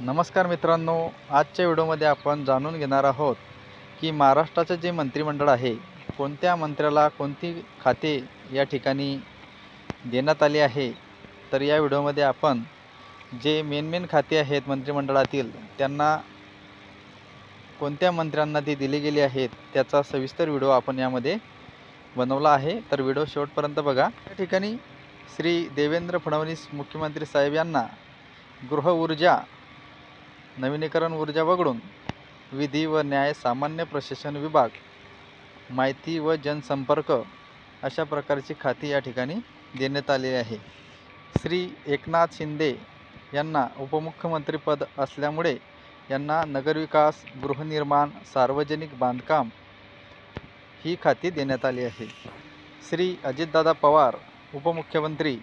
नमस्कार मित्रांनो, आजच्या व्हिडिओमध्ये आपण जाणून घेणार आहोत की महाराष्ट्राचे जे मंत्रिमंडळ आहे, कोणत्या मंत्र्याला कोणती खाते या ठिकाणी देण्यात आली आहे। तर या व्हिडिओमध्ये आपण जे मेन खाते आहेत मंत्रिमंडळातील, त्यांना कोणत्या मंत्र्यांना ती दिली गेली आहेत त्याचा सविस्तर व्हिडिओ आपण यामध्ये बनवला आहे। तर व्हिडिओ शेवटपर्यंत बघा। या ठिकाणी श्री देवेंद्र फडणवीस मुख्यमंत्री साहेब यांना गृह ऊर्जा, नवीनीकरण ऊर्जा वगळून विधी व न्याय, सामान्य प्रशासन विभाग, माहिती व जनसंपर्क अशा प्रकारची खाती या ठिकाणी देण्यात आलेली आहे। श्री एकनाथ शिंदे यांना उपमुख्यमंत्रीपद असल्यामुळे यांना नगरविकास, गृहनिर्माण, सार्वजनिक बांधकाम ही खाती देण्यात आली आहे। श्री अजितदादा पवार उपमुख्यमंत्री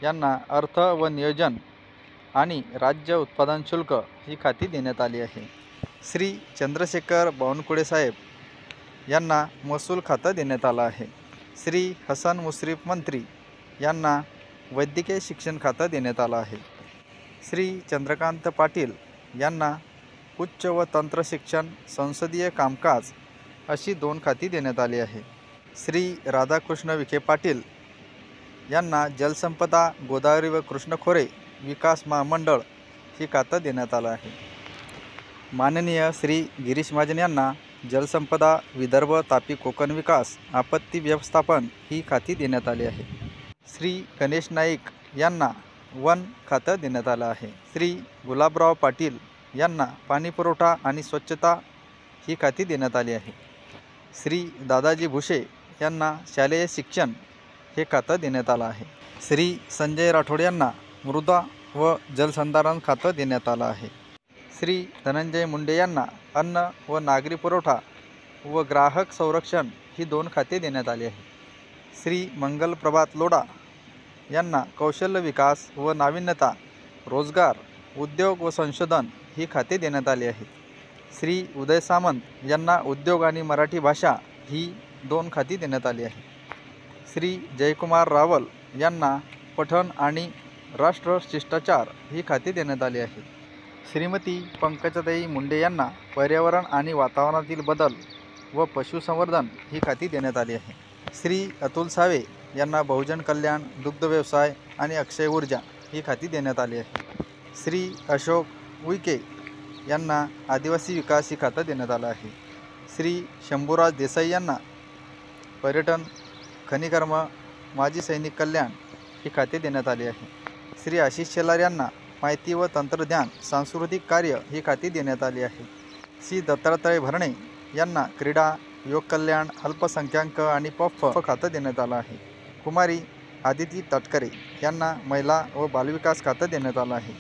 यांना अर्थ व नियोजन आणि राज्य उत्पादन शुल्क ही खाती देण्यात आली आहे। श्री चंद्रशेखर बावनकुळे साहेब यांना महसूल खातं देण्यात आलं आहे। श्री हसन मुश्रीफ मंत्री यांना वैद्यकीय शिक्षण खातं देण्यात आलं आहे। श्री चंद्रकांत पाटील यांना उच्च व तंत्र शिक्षण, संसदीय कामकाज अशी 2 खाती देण्यात आली आहे। श्री राधाकृष्ण विखे पाटील यांना जलसंपदा, गोदावरी व कृष्ण खोरे विकास महामंडळ ही खातं देण्यात आलं आहे। माननीय श्री गिरीश महाजन यांना जलसंपदा, विदर्भ, तापी कोकण विकास, आपत्ती व्यवस्थापन ही खाती देण्यात आली आहे। श्री गणेश नाईक यांना वन खातं देण्यात आलं आहे। श्री गुलाबराव पाटील यांना पाणीपुरवठा आणि स्वच्छता ही खाती देण्यात आली आहे। श्री दादाजी भुसे यांना शालेय शिक्षण हे खातं देण्यात आलं आहे। श्री संजय राठोड यांना मृदा व जलसंधारण खातं देण्यात आलं आहे। श्री धनंजय मुंडे यांना अन्न व नागरी पुरवठा व ग्राहक संरक्षण ही 2 खाते देण्यात आली आहे। श्री मंगल प्रभात लोढा यांना कौशल्य विकास व नाविन्यता, रोजगार, उद्योग व संशोधन ही खाते देण्यात आली आहेत। श्री उदय सामंत यांना उद्योग आणि मराठी भाषा ही 2 खाती देण्यात आली आहे। श्री जयकुमार रावल यांना पठण आणि राष्ट्र शिष्टाचार ही खाती देण्यात आली आहे। श्रीमती पंकजाताई मुंडे यांना पर्यावरण आणि वातावरणातील बदल व पशुसंवर्धन ही खाती देण्यात आली आहे। श्री अतुल सावे यांना बहुजन कल्याण, दुग्ध व्यवसाय आणि अक्षय ऊर्जा ही खाती देण्यात आली आहे। श्री अशोक उईके यांना आदिवासी विकास ही खातं देण्यात आलं आहे। श्री शंभूराज देसाई यांना पर्यटन, खनिकर्म, माजी सैनिक कल्याण ही खाते देण्यात आली आहे। श्री आशिष शेलार यांना माहिती व तंत्रज्ञान, सांस्कृतिक कार्य ही खाती देण्यात आली आहे। श्री दत्तात्रय भरणे यांना क्रीडा, योग कल्याण, अल्पसंख्याक आणि पफ खातं देण्यात आलं आहे। कुमारी आदिती तटकरे यांना महिला व बालविकास खातं देण्यात आलं आहे।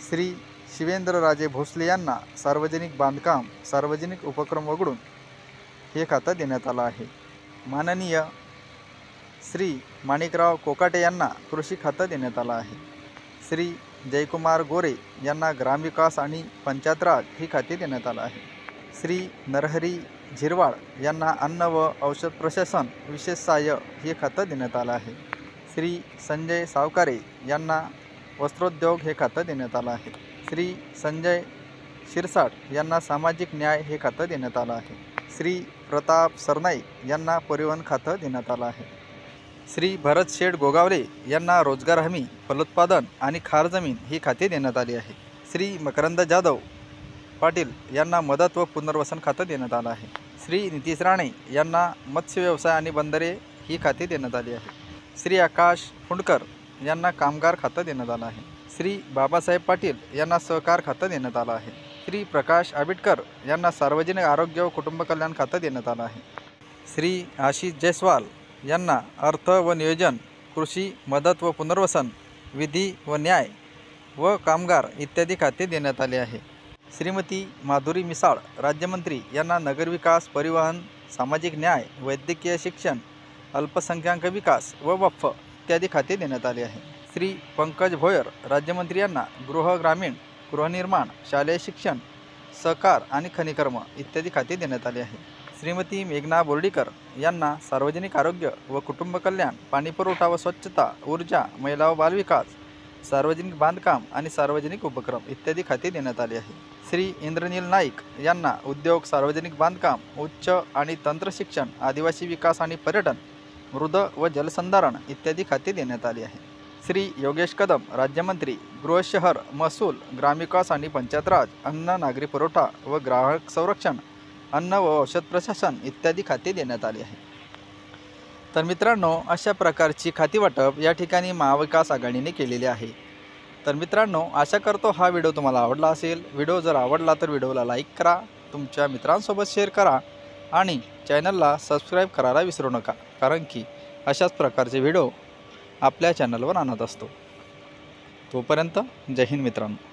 श्री शिवेंद्रराजे भोसले यांना सार्वजनिक बांधकाम, सार्वजनिक उपक्रम वगळून हे खातं देण्यात आलं आहे। माननीय श्री माणिकराव कोकाटे यांना कृषी खातं देण्यात आलं आहे। श्री जयकुमार गोरे यांना ग्रामविकास आणि पंचायत राज ही खाती देण्यात आलं आहे। श्री नरहरी झिरवाळ यांना अन्न व औषध प्रशासन विशेष सहाय्य हे खातं देण्यात आलं आहे। श्री संजय सावकारे यांना वस्त्रोद्योग हे खातं देण्यात आलं आहे। श्री संजय शिरसाट यांना सामाजिक न्याय हे खातं देण्यात आलं आहे। श्री प्रताप सरनाईक यांना परिवहन खातं देण्यात आलं आहे। श्री भरत शेठ गोगावले यांना रोजगार हमी, फलोत्पादन आणि खार जमीन ही खाते देण्यात आली आहे। श्री मकरंद जाधव पाटील यांना मदत व पुनर्वसन खातं देण्यात आलं आहे। श्री नितीश राणे यांना मत्स्य व्यवसाय आणि बंदरे ही खाती देण्यात आली आहे। श्री आकाश फुंडकर यांना कामगार खातं देण्यात आलं आहे। श्री बाबासाहेब पाटील यांना सहकार खातं देण्यात आलं आहे। श्री प्रकाश आंबेडकर यांना सार्वजनिक आरोग्य व कुटुंब कल्याण खातं देण्यात आलं आहे। श्री आशिष जयस्वाल यांना अर्थ व नियोजन, कृषी, मदत व पुनर्वसन, विधी व न्याय व कामगार इत्यादी खाते देण्यात आले आहे। श्रीमती माधुरी मिसाळ राज्यमंत्री यांना नगरविकास, परिवहन, सामाजिक न्याय, वैद्यकीय शिक्षण, अल्पसंख्याक विकास व वक्फ इत्यादी खाते देण्यात आले आहे। श्री पंकज भोयर राज्यमंत्री यांना गृह, ग्रामीण, गृहनिर्माण, शालेय शिक्षण, सहकार आणि खनिकर्म इत्यादी खाते देण्यात आले आहे। श्रीमती मेघना बोर्डीकर यांना सार्वजनिक आरोग्य व कुटुंब कल्याण, पाणीपुरवठा व स्वच्छता, ऊर्जा, महिला व बालविकास, सार्वजनिक बांधकाम आणि सार्वजनिक उपक्रम इत्यादी खाती देण्यात आली आहे. श्री इंद्रनील नाईक यांना उद्योग, सार्वजनिक बांधकाम, उच्च आणि तंत्रशिक्षण, आदिवासी विकास आणि पर्यटन, मृद व जलसंधारण इत्यादी खाती देण्यात आली आहे. श्री योगेश कदम राज्यमंत्री, गृह, शहर, महसूल, ग्रामविकास आणि पंचायत राज, अन्न, नागरी पुरवठा व ग्राहक संरक्षण, अन्न व औषध प्रशासन इत्यादी खाती देण्यात आली आहे. तर मित्रांनो, अशा प्रकारची खाती वाटप या ठिकाणी महाविकास आघाडीने केलेली आहे. तर मित्रांनो, आशा करतो हा व्हिडिओ तुम्हाला आवडला असेल. व्हिडिओ जर आवडला तर व्हिडिओला लाईक करा, तुमच्या मित्रांसोबत शेअर करा आणि चॅनलला सबस्क्राईब करायला विसरू नका, कारण की अशाच प्रकारचे व्हिडिओ आपल्या चॅनलवर आणत असतो. तोपर्यंत जय हिंद मित्रांनो.